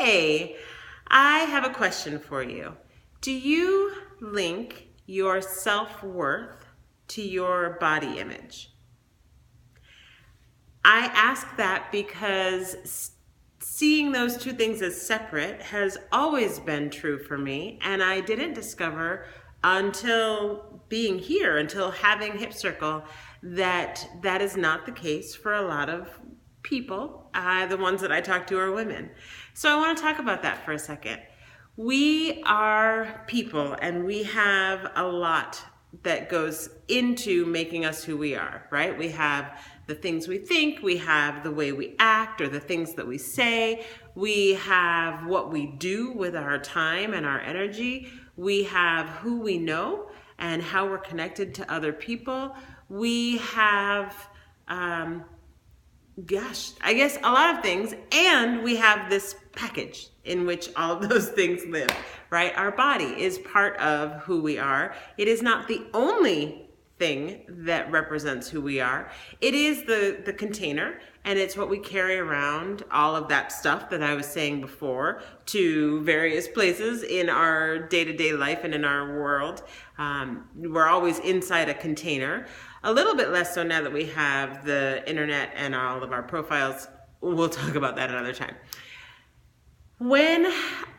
Hey, I have a question for you. Do you link your self-worth to your body image? I ask that because seeing those two things as separate has always been true for me, and I didn't discover until being here, until having Hip Circle, that that is not the case for a lot of people. The ones that I talk to are women. So I want to talk about that for a second. We are people, and we have a lot that goes into making us who we are, right? We have the things we think, we have the way we act or the things that we say, we have what we do with our time and our energy, we have who we know and how we're connected to other people, we have I guess a lot of things, and we have this package in which all of those things live, right? Our body is part of who we are. It is not the only thing that represents who we are. It is the container, and it's what we carry around, all of that stuff that I was saying before, to various places in our day-to-day life and in our world. We're always inside a container. A little bit less so now that we have the internet and all of our profiles. We'll talk about that another time. When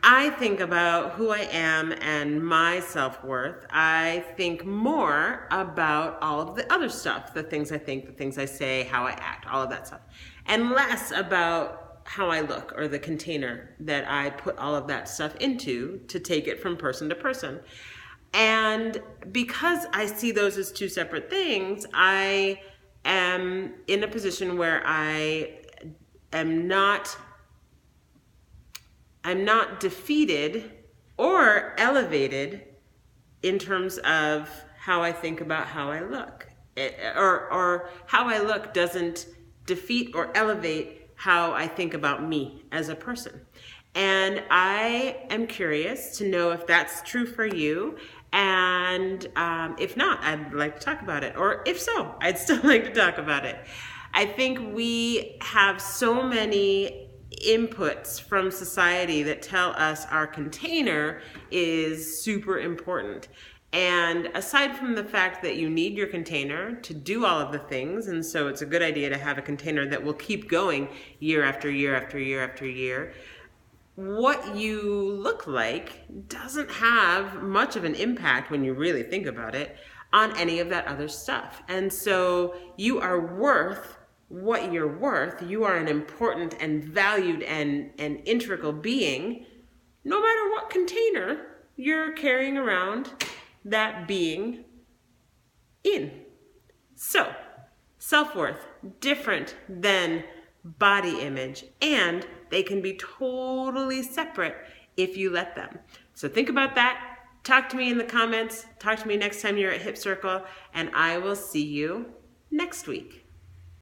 I think about who I am and my self-worth, I think more about all of the other stuff, the things I think, the things I say, how I act, all of that stuff, and less about how I look or the container that I put all of that stuff into to take it from person to person. And because I see those as two separate things, I am in a position where I'm not defeated or elevated in terms of how I think about how I look. Or how I look doesn't defeat or elevate how I think about me as a person. And I am curious to know if that's true for you. And if not, I'd like to talk about it. Or if so, I'd still like to talk about it. I think we have so many inputs from society that tell us our container is super important. And aside from the fact that you need your container to do all of the things, and so it's a good idea to have a container that will keep going year after year after year after year, what you look like doesn't have much of an impact, when you really think about it, on any of that other stuff. And so you are worth what you're worth. You are an important and valued and integral being, no matter what container you're carrying around that being in. So, self-worth, different than body image, and they can be totally separate if you let them. So think about that. Talk to me in the comments. Talk to me next time you're at Hip Circle, and I will see you next week.